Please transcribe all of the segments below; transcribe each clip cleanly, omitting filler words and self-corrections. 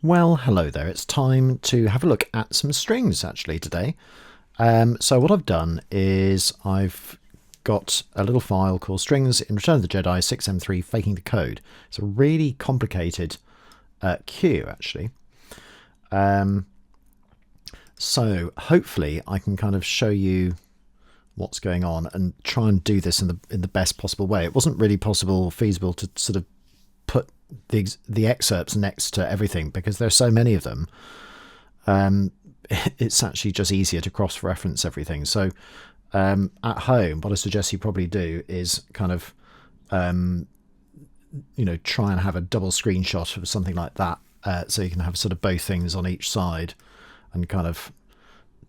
Well, hello there. It's time to have a look at some strings actually today. So what I've done is I've got a little file called Strings in Return of the Jedi 6M3 Faking the Code. It's a really complicated cue actually. So hopefully I can kind of show you what's going on and try and do this in the best possible way. It wasn't really possible or feasible to sort of put the excerpts next to everything because there's so many of them. It's actually just easier to cross-reference everything. So at home, what I suggest you probably do is kind of try and have a double screenshot of something like that, so you can have sort of both things on each side and kind of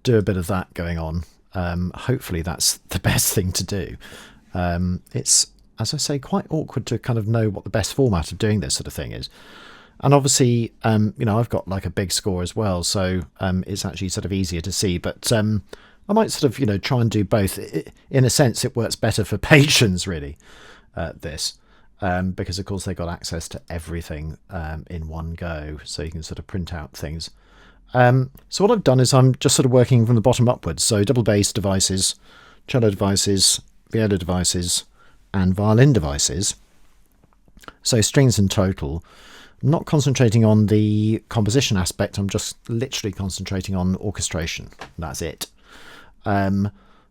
do a bit of that going on. Hopefully that's the best thing to do. It's, as I say, quite awkward to kind of know what the best format of doing this sort of thing is. And obviously, I've got like a big score as well, so it's actually sort of easier to see. But I might sort of, try and do both. In a sense, it works better for patrons, really, this. Because, of course, they got access to everything in one go, so you can sort of print out things. So what I've done is I'm just sort of working from the bottom upwards. So double bass devices, cello devices, viola devices, and violin devices. So strings in total. I'm not concentrating on the composition aspect, I'm just literally concentrating on orchestration. That's it.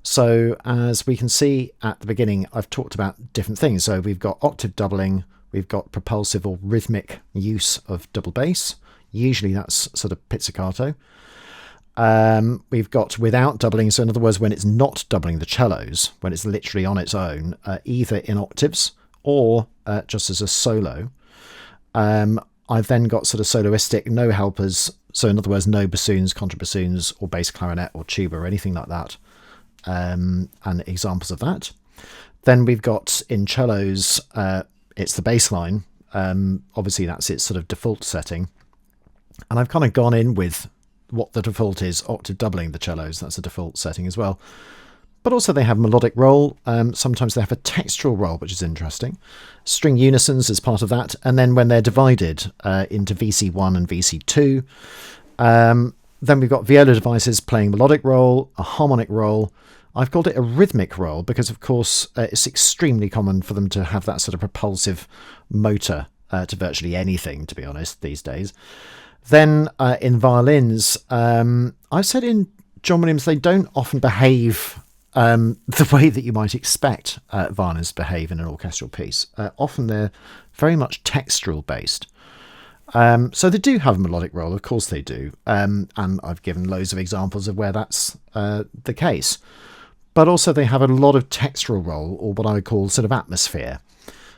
So as we can see at the beginning, I've talked about different things. So we've got octave doubling, we've got propulsive or rhythmic use of double bass. Usually that's sort of pizzicato. We've got without doubling, so in other words, when it's not doubling the cellos, when it's literally on its own, either in octaves or just as a solo. I've then got sort of soloistic, no helpers, so in other words, no bassoons, contrabassoons, or bass clarinet or tuba or anything like that, and examples of that. Then we've got in cellos, it's the bass line. Obviously, that's its sort of default setting. And I've kind of gone in with what the default is, octave doubling the cellos. That's a default setting as well. But also they have melodic roll. Sometimes they have a textural roll, which is interesting. String unisons as part of that. And then when they're divided into VC1 and VC2, then we've got viola devices playing melodic roll, a harmonic roll. I've called it a rhythmic roll because, of course, it's extremely common for them to have that sort of propulsive motor to virtually anything, to be honest, these days. Then in violins, I've said in John Williams they don't often behave the way that you might expect violins to behave in an orchestral piece. Often they're very much textural based. So they do have a melodic roll, of course they do. And I've given loads of examples of where that's the case. But also they have a lot of textural roll, or what I would call sort of atmosphere.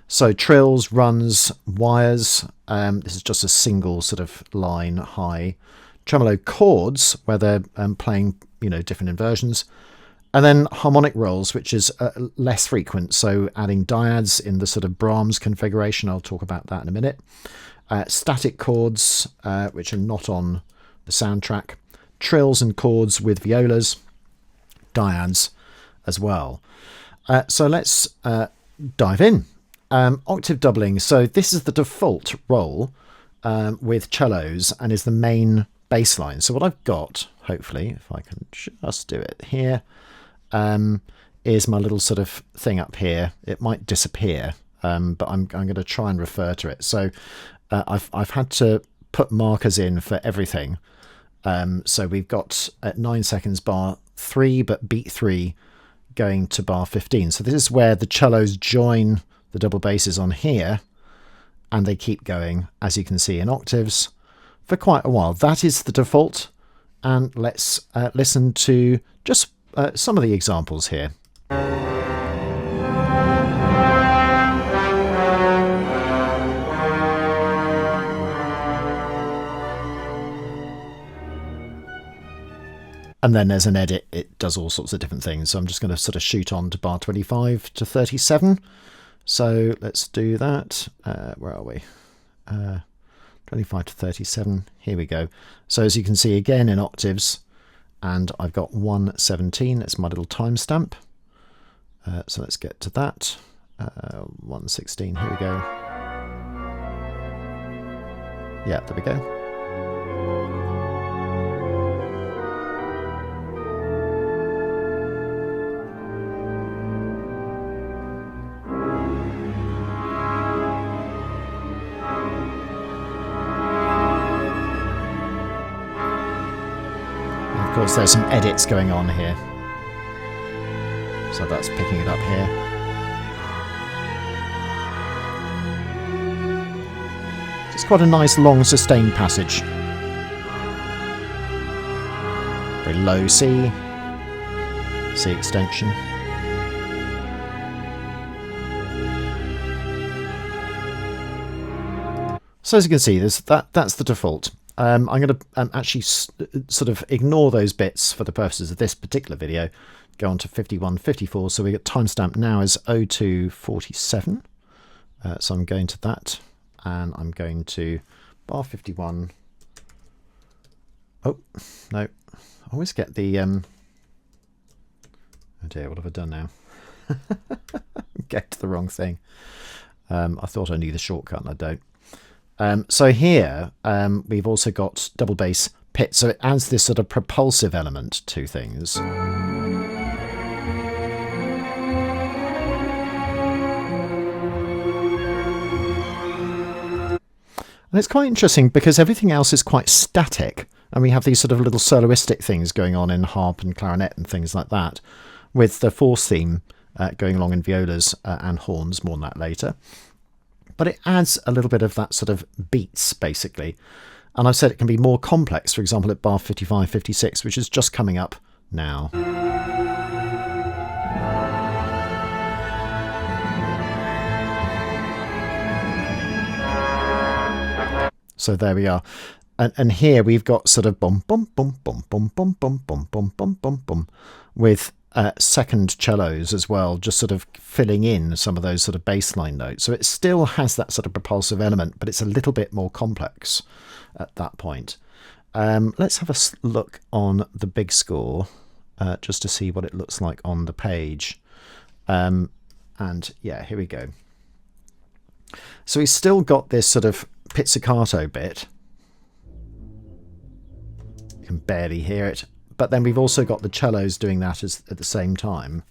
So trills, runs, wires, this is just a single sort of line high. Tremolo chords, where they're playing, different inversions. And then harmonic rolls, which is less frequent, so adding dyads in the sort of Brahms configuration. I'll talk about that in a minute. Static chords, which are not on the soundtrack. Trills and chords with violas, dyads as well. So let's dive in. Octave doubling. So this is the default roll with cellos and is the main bass line. So what I've got, hopefully, if I can just do it here, is my little sort of thing up here. It might disappear, but I'm going to try and refer to it. So I've had to put markers in for everything. So we've got at 9 seconds bar 3, but beat 3 going to bar 15. So this is where the cellos join the double basses on here, and they keep going, as you can see, in octaves for quite a while. That is the default, and let's listen to just some of the examples here. And then there's an edit, it does all sorts of different things. So I'm just going to sort of shoot on to bar 25 to 37. So let's do that. Where are we? 25 to 37. Here we go. So as you can see, again in octaves, and I've got 117. That's my little timestamp. So let's get to that. 116. Here we go. Yeah, there we go. Of course, there's some edits going on here. So that's picking it up here. It's quite a nice long sustained passage. Very low C, C extension. So as you can see, that's the default. I'm going to actually sort of ignore those bits for the purposes of this particular video. Go on to 5154. So we get timestamp now is 0247. So I'm going to that, and I'm going to bar 51. Oh no, I always get the oh dear, what have I done now? Get to the wrong thing. I thought I knew the shortcut and I don't. So here we've also got double bass pit, so it adds this sort of propulsive element to things. And it's quite interesting because everything else is quite static, and we have these sort of little soloistic things going on in harp and clarinet and things like that, with the fourth theme going along in violas and horns, more on that later. But it adds a little bit of that sort of beats, basically. And I've said it can be more complex, for example, at bar 55, 56, which is just coming up now. So there we are. And here we've got sort of bum, bum, bum, bum, bum, bum, bum, bum, bum, bum, bum, bum, with second cellos as well, just sort of filling in some of those sort of bass line notes. So it still has that sort of propulsive element, but it's a little bit more complex at that point. Let's have a look on the big score just to see what it looks like on the page. And yeah, here we go. So we've still got this sort of pizzicato bit. You can barely hear it. But then we've also got the cellos doing that at the same time.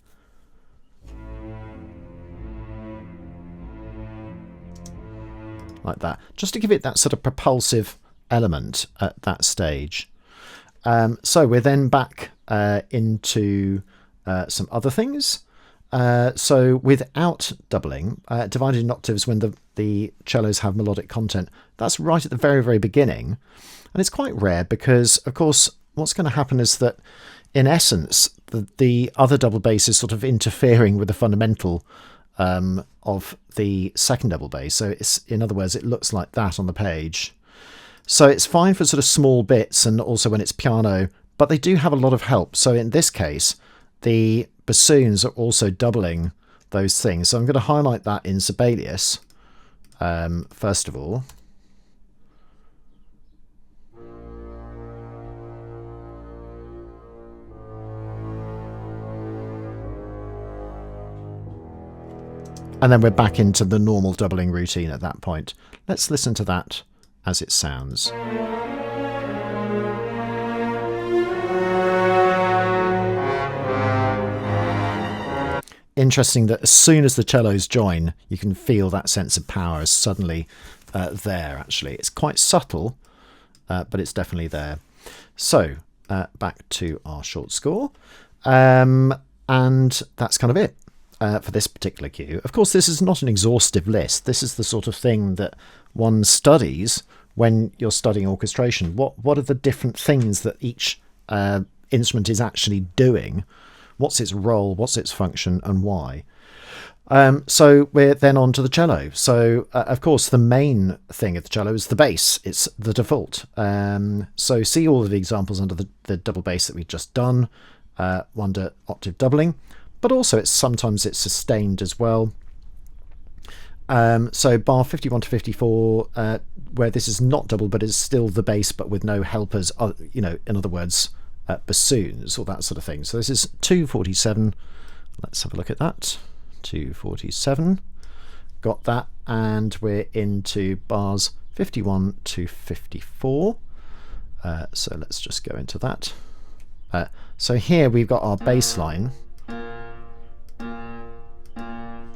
Like that. Just to give it that sort of propulsive element at that stage. So we're then back into some other things. So without doubling, divided in octaves when the cellos have melodic content, that's right at the very, very beginning. And it's quite rare because, of course, what's going to happen is that, in essence, the other double bass is sort of interfering with the fundamental of the second double bass. So it's, in other words, it looks like that on the page. So it's fine for sort of small bits and also when it's piano, but they do have a lot of help. So in this case, the bassoons are also doubling those things. So I'm going to highlight that in Sibelius, first of all. And then we're back into the normal doubling routine at that point. Let's listen to that as it sounds. Interesting that as soon as the cellos join, you can feel that sense of power is suddenly there, actually. It's quite subtle, but it's definitely there. So, back to our short score. And that's kind of it. For this particular cue. Of course, this is not an exhaustive list. This is the sort of thing that one studies when you're studying orchestration. What are the different things that each instrument is actually doing? What's its role? What's its function? And why? So we're then on to the cello. So, of course, the main thing of the cello is the bass. It's the default. So see all of the examples under the double bass that we've just done, under octave doubling. But also sometimes it's sustained as well. So bar 51 to 54, where this is not double, but is still the bass, but with no helpers, you know, in other words, bassoons or that sort of thing. So this is 247. Let's have a look at that. 247. Got that. And we're into bars 51 to 54. So let's just go into that. So here we've got our bass line.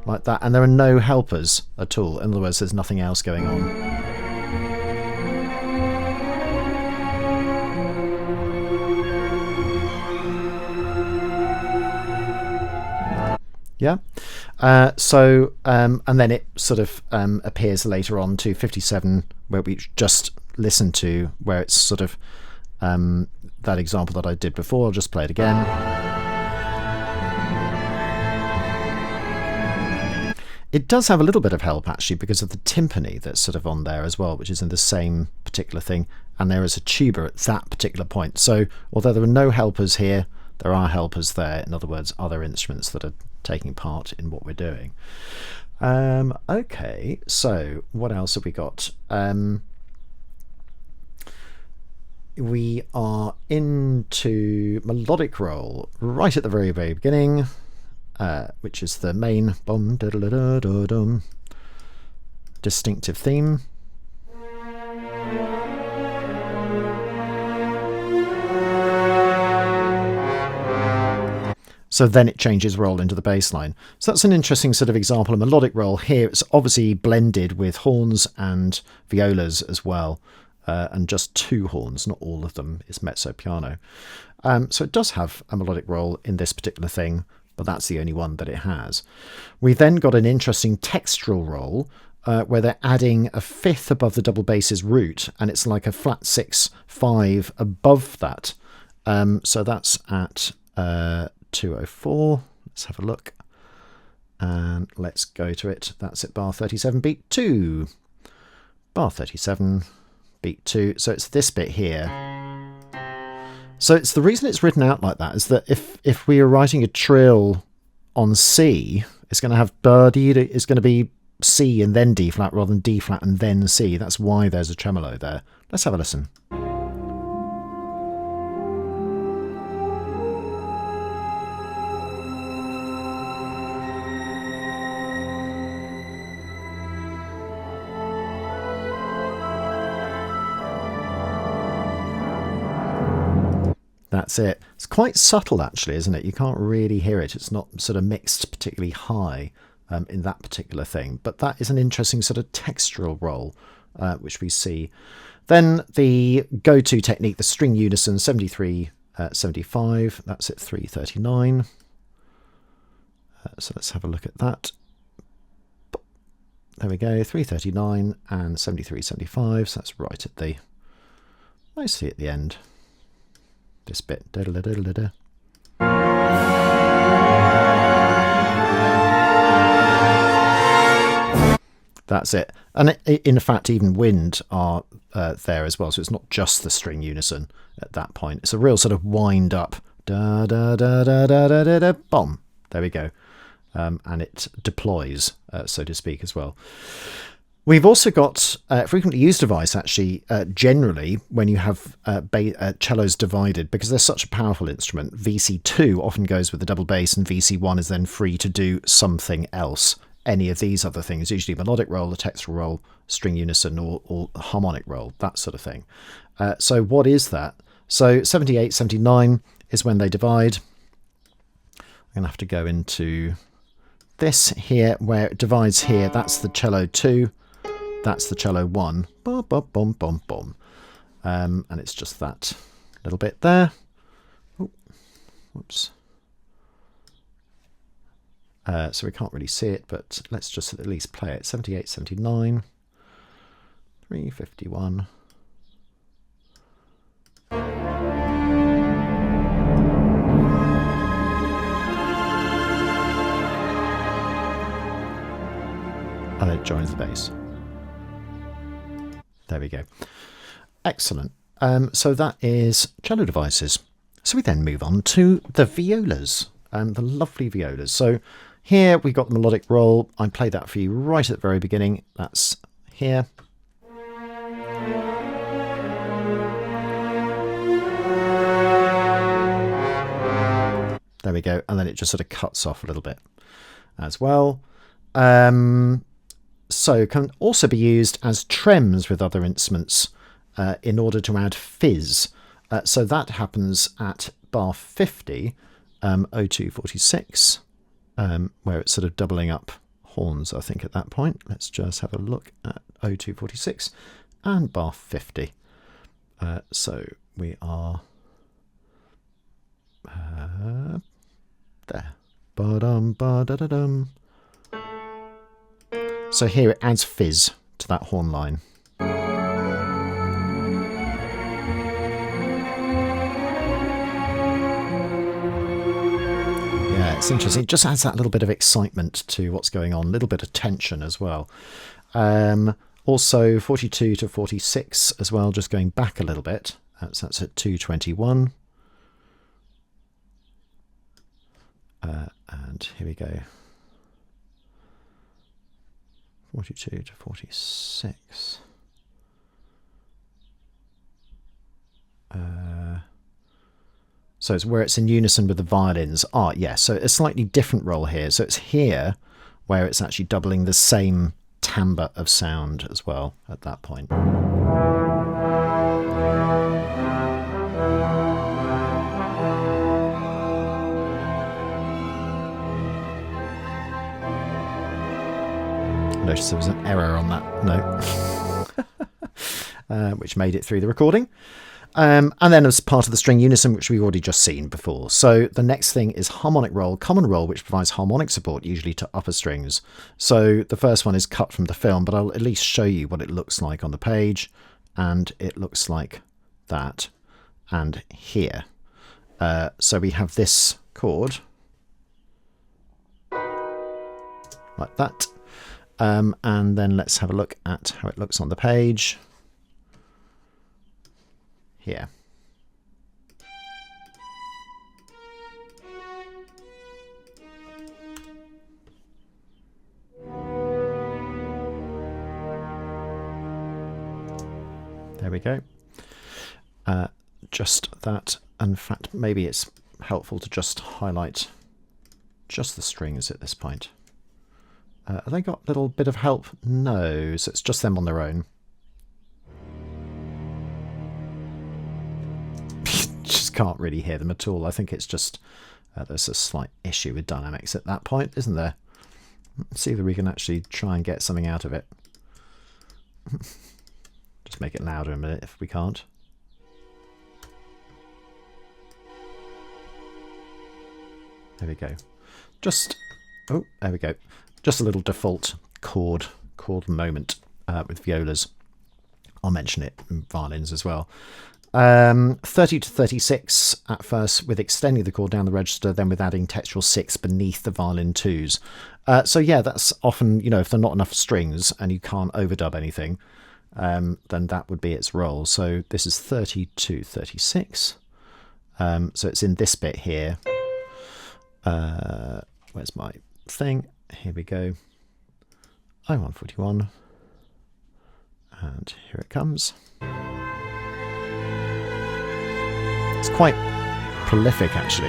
Like that, and there are no helpers at all. In other words, there's nothing else going on. Yeah. And then it sort of appears later on to 57, where we just listened to, where it's sort of that example that I did before. I'll just play it again. It does have a little bit of help actually because of the timpani that's sort of on there as well, which is in the same particular thing, and there is a tuba at that particular point. So although there are no helpers here, there are helpers there. In other words, other instruments that are taking part in what we're doing. Okay, so what else have we got? We are into melodic roll right at the very, very beginning, which is the main bum da da da da dum distinctive theme. So then it changes roll into the bass line. So that's an interesting sort of example of melodic roll. Here it's obviously blended with horns and violas as well, and just 2 horns, not all of them, is mezzo piano. So it does have a melodic roll in this particular thing, but that's the only one that it has. We then got an interesting textural roll, where they're adding a 5th above the double bass's root, and it's like a flat 6/5 above that. So that's at 204. Let's have a look, and let's go to it. That's at bar 37 beat 2, bar 37 beat 2. So it's this bit here. So it's the reason it's written out like that is that if we are writing a trill on C, it's going to have it's going to be C and then D flat rather than D flat and then C. That's why there's a tremolo there. Let's have a listen. That's it. It's quite subtle actually, isn't it? You can't really hear it. It's not sort of mixed particularly high in that particular thing. But that is an interesting sort of textural roll, which we see. Then the go-to technique, the string unison, 73, 75. That's at 339. So let's have a look at that. There we go, 339 and 73, 75. So that's right at the, nicely at the end. This bit. That's it. And in fact, even wind are there as well. So it's not just the string unison at that point. It's a real sort of wind up. Da da da da da da da da. Bomb. There we go. And it deploys, so to speak, as well. We've also got frequently used device, actually, generally, when you have cellos divided, because they're such a powerful instrument. VC2 often goes with the double bass, and VC1 is then free to do something else. Any of these other things, usually melodic roll, a textural roll, string unison, or harmonic roll, that sort of thing. So what is that? So 78, 79 is when they divide. I'm going to have to go into this here, where it divides here. That's the cello 2. That's the cello 1, bum, bum, bum, bum, bum. And it's just that little bit there. Oh, whoops. So we can't really see it, but let's just at least play it. 78, 79, 351. And it joins the bass. There we go. Excellent. So that is cello devices. So we then move on to the violas, the lovely violas. So here we got the melodic roll. I played that for you right at the very beginning. That's here. There we go. And then it just sort of cuts off a little bit as well. So can also be used as trems with other instruments in order to add fizz. So that happens at bar 50, 0246, where it's sort of doubling up horns, I think, at that point. Let's just have a look at 0246 and bar 50. So we are there. Ba-dum, ba-da-da-dum. So here it adds fizz to that horn line. Yeah, it's interesting. It just adds that little bit of excitement to what's going on, a little bit of tension as well. Also 42 to 46 as well, just going back a little bit. That's at 221. And here we go. 42 to 46. So it's where it's in unison with the violins. Ah, yeah, so a slightly different roll here. So it's here where it's actually doubling the same timbre of sound as well at that point. Notice there was an error on that note, which made it through the recording. And then as part of the string unison, which we've already just seen before. So the next thing is harmonic roll, common roll, which provides harmonic support, usually to upper strings. So the first one is cut from the film, but I'll at least show you what it looks like on the page. And it looks like that. And here. So we have this chord. Like that. And then let's have a look at how it looks on the page. Here. There we go. Just that. In fact, maybe it's helpful to just highlight just the strings at this point. Have they got a little bit of help? No, so it's just them on their own. Just can't really hear them at all. I think it's just there's a slight issue with dynamics at that point, isn't there? Let's see if we can actually try and get something out of it. Just make it louder a minute if we can't. There we go. Just, oh, there we go. Just a little default chord moment with violas. I'll mention it in violins as well. 30 to 36 at first with extending the chord down the register, then with adding textural 6 beneath the violin 2s. So yeah, that's often, you know, if there are not enough strings and you can't overdub anything, then that would be its role. So this is 30 to 36. So it's in this bit here. Where's my thing? Here we go. I141. And here it comes. It's quite prolific, actually.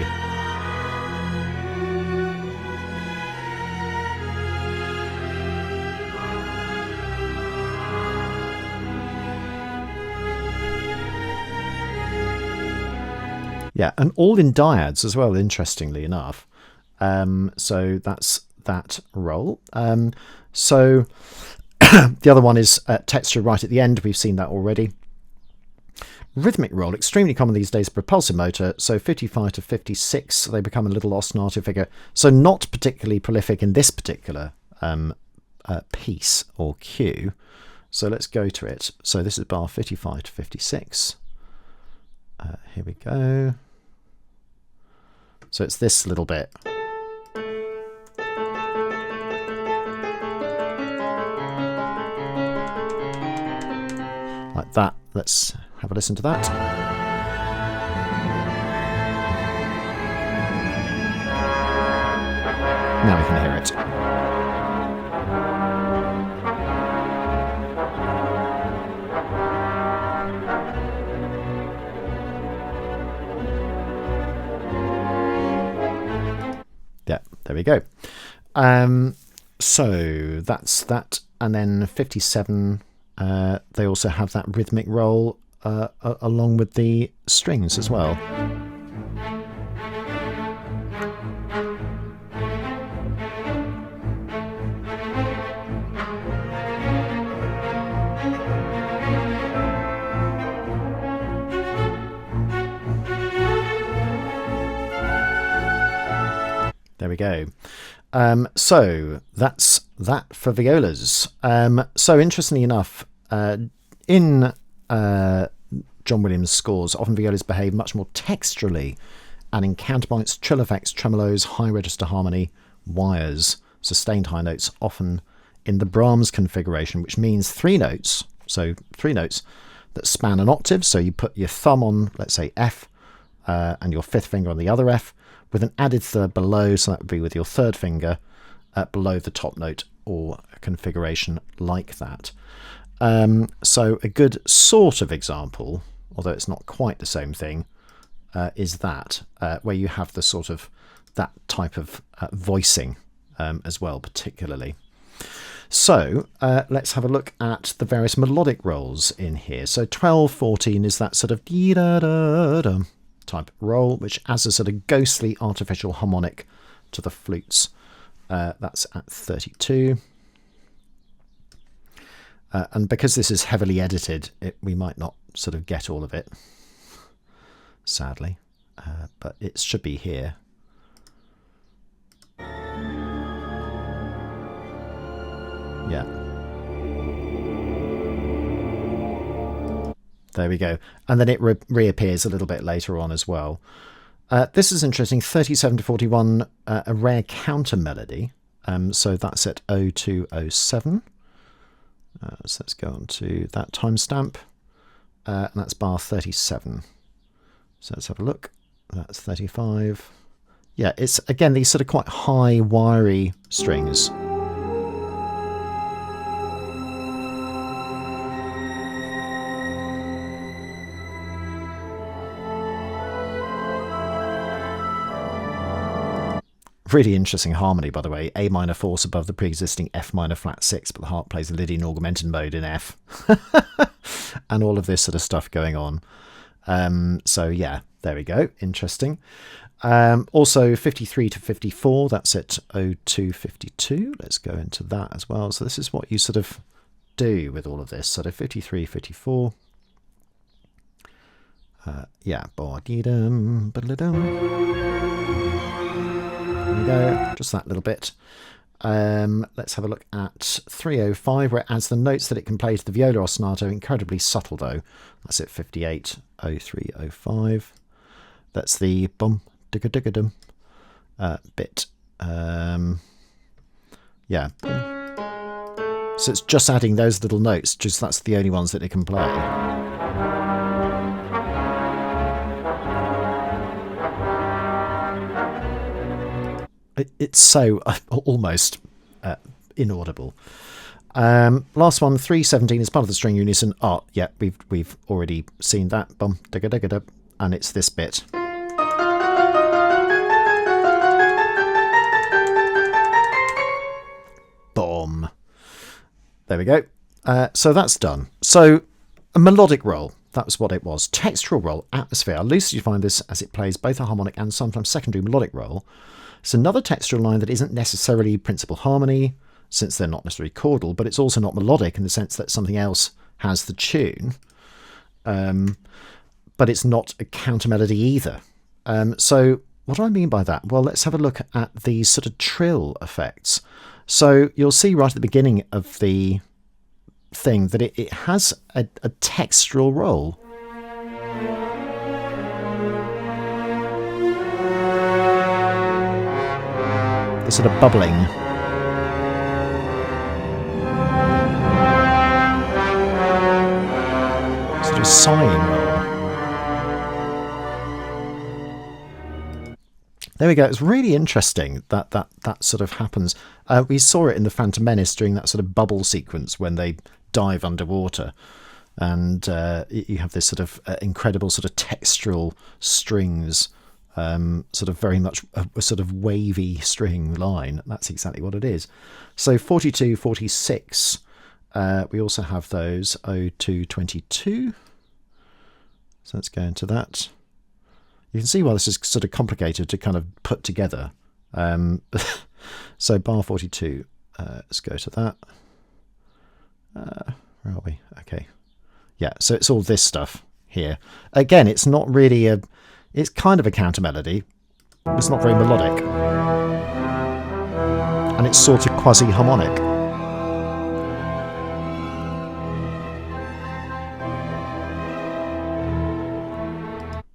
Yeah, and all in dyads as well, interestingly enough. So that's that roll. So the other one is texture right at the end. We've seen that already. Rhythmic roll, extremely common these days, propulsive motor, so 55 to 56, they become a little ostinato figure. So not particularly prolific in this particular piece or cue. So let's go to it. So this is bar 55 to 56. Here we go. So it's this little bit. Like that. Let's have a listen to that. Now we can hear it. Yeah, there we go. So that's that. And then 57, they also have that rhythmic roll along with the strings as well. There we go. So that's that for violas. So interestingly enough, in John Williams' scores, often violas behave much more texturally, adding counterpoints, trill effects, tremolos, high register harmony, wires, sustained high notes, often in the Brahms configuration, which means 3 notes. So 3 notes that span an octave. So you put your thumb on, let's say F, and your 5th finger on the other F, with an added third below, so that would be with your 3rd finger below the top note, or a configuration like that. So a good sort of example, although it's not quite the same thing, is that, where you have the sort of that type of voicing as well, particularly. So let's have a look at the various melodic rolls in here. So 12/14 is that sort of dee-da-da-da type roll, which adds a sort of ghostly artificial harmonic to the flutes. That's at 32. And because this is heavily edited, we might not sort of get all of it, sadly, but it should be here. Yeah. There we go. And then it reappears a little bit later on as well. This is interesting. 37/41, a rare counter melody. So that's at 0207. So let's go on to that timestamp. And that's bar 37. So let's have a look. That's 35. Yeah, it's again these sort of quite high, wiry strings. Really interesting harmony, by the way. A minor fourth above the pre-existing F minor flat 6, but the harp plays the Lydian augmented mode in F. And all of this sort of stuff going on. So yeah, there we go. Interesting. Also 53/54, that's at 0252. Let's go into that as well. So this is what you sort of do with all of this. Sort of 53/54. Yeah. There we go, just that little bit. Let's have a look at 305, where it adds the notes that it can play to the viola ostinato. Incredibly subtle though. That's at 58:03:05. That's the bum digga digga dum bit. Yeah. So it's just adding those little notes. Just that's the only ones that it can play. It's so almost inaudible. Last one, 317 is part of the string unison. Oh, yeah, we've already seen that. Bum digga digga da, and it's this bit. Boom. There we go. So that's done. So a melodic roll. That was what it was. Textural roll, atmosphere. I'll loosely define this as it plays both a harmonic and sometimes secondary melodic roll. It's another textural line that isn't necessarily principal harmony, since they're not necessarily chordal, but it's also not melodic in the sense that something else has the tune. But it's not a counter melody either. So what do I mean by that? Well, let's have a look at these sort of trill effects. So you'll see right at the beginning of the thing that it has a textural roll. The sort of bubbling. Sort of sighing roll. There we go. It's really interesting that sort of happens. We saw it in the Phantom Menace during that sort of bubble sequence when they dive underwater, and you have this sort of incredible sort of textural strings, sort of very much a sort of wavy string line. That's exactly what it is. So 42, 46. We also have those 0222. So let's go into that. You can see why this is sort of complicated to kind of put together. So bar 42, let's go to that. Where are we? Okay. Yeah, so it's all this stuff here. Again, it's not really it's kind of a counter melody. It's not very melodic. and it's sort of quasi-harmonic.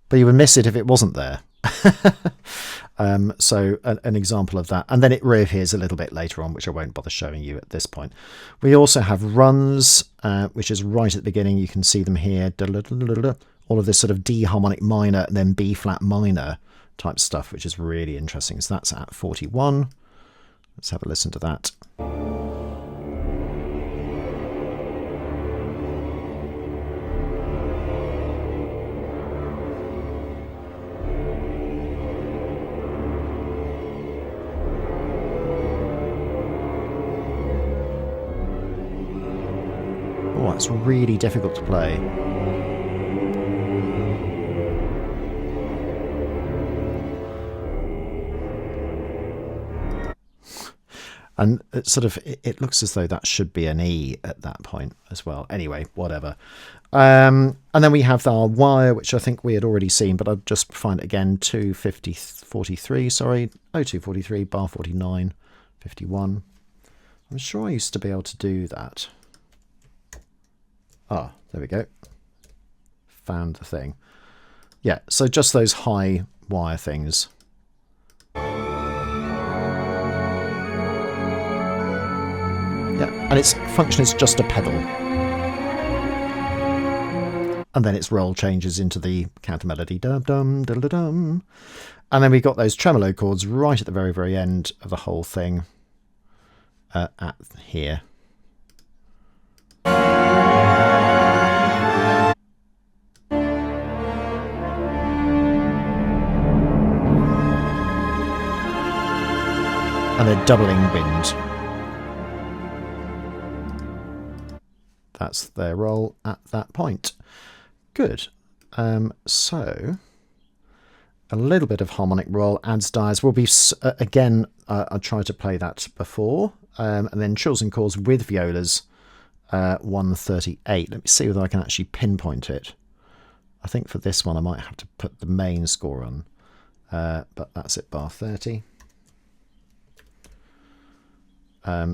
But you would miss it if it wasn't there. So an example of that. And then it reappears a little bit later on, which I won't bother showing you at this point. We also have runs, which is right at the beginning. You can see them here. All of this sort of D harmonic minor and then B flat minor type stuff, which is really interesting. So that's at 41. Let's have a listen to that. Oh, it's really difficult to play. And it looks as though that should be an E at that point as well. Anyway, whatever. And then we have our wire, which I think we had already seen, but I'll just find it again. 243, sorry. 0243, bar 49, 51. I'm sure I used to be able to do that. Ah, there we go. Found the thing. Yeah, so just those high wire things. Yeah, and its function is just a pedal. And then its roll changes into the counter melody. Dum dum dum dum. And then we've got those tremolo chords right at the very, very end of the whole thing. At here. And a doubling wind. That's their roll at that point. Good. So a little bit of harmonic roll adds dies. Will be again. I tried to play that before, and then trills and chords with violas. 138. Let me see whether I can actually pinpoint it. I think for this one I might have to put the main score on, but that's it. Bar 30.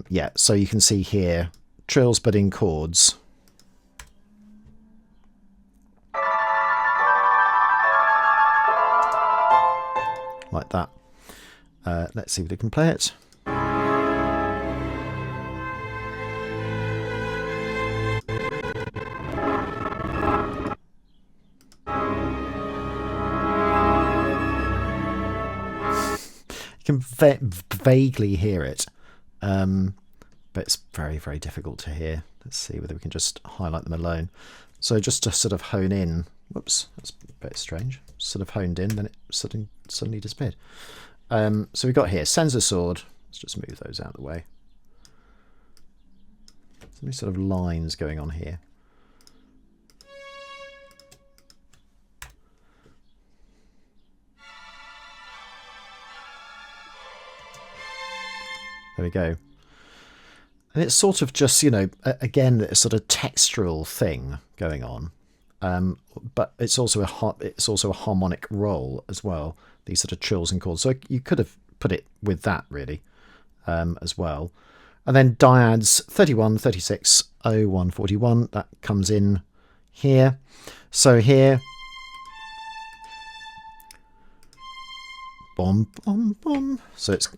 Yeah, so you can see here trills but in chords. Like that. Let's see if we can play it. You can vaguely hear it. But it's very, very difficult to hear. Let's see whether we can just highlight them alone. So just to sort of hone in, whoops, that's a bit strange. Sort of honed in, then it suddenly disappeared. So we've got here Senza sword. Let's just move those out of the way. So many sort of lines going on here. There we go. And it's sort of just, you know, again, a sort of textural thing going on, but it's also a harmonic roll as well. These sort of trills and chords. So you could have put it with that really, as well. And then dyads 31, 36, 01, 41. That comes in here. So here, bom bom bom. So it's.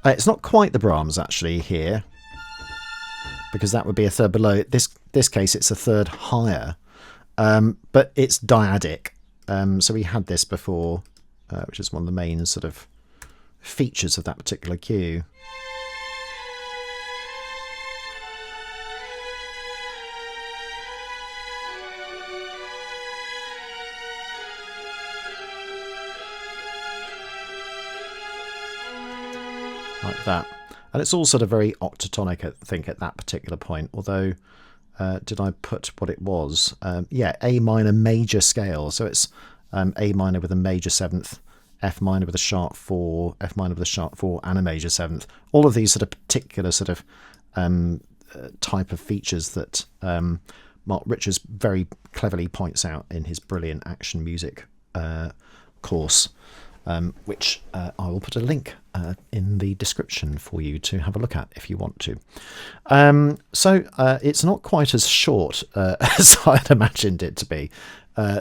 It's not quite the Brahms actually here, because that would be a third below. This case it's a third higher, but it's dyadic. So we had this before, which is one of the main sort of features of that particular cue. Like that. And it's all sort of very octatonic, I think, at that particular point. Although, did I put what it was? Yeah, A minor major scale. So it's A minor with a major seventh, F minor with a sharp 4, F minor with a sharp 4, and a major seventh. All of these sort of particular sort of type of features that Mark Richards very cleverly points out in his brilliant action music course, which I will put a link in the description for you to have a look at if you want to. So it's not quite as short as I'd imagined it to be.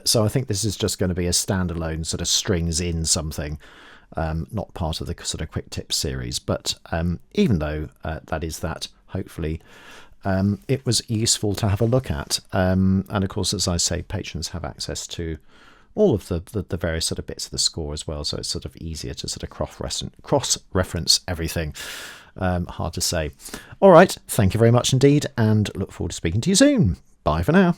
So I think this is just going to be a standalone sort of strings in something, not part of the sort of quick tips series. But even though that is that, hopefully it was useful to have a look at. And of course, as I say, patrons have access to all of the various sort of bits of the score as well, so it's sort of easier to sort of cross-reference everything. Hard to say. All right, thank you very much indeed, and look forward to speaking to you soon. Bye for now.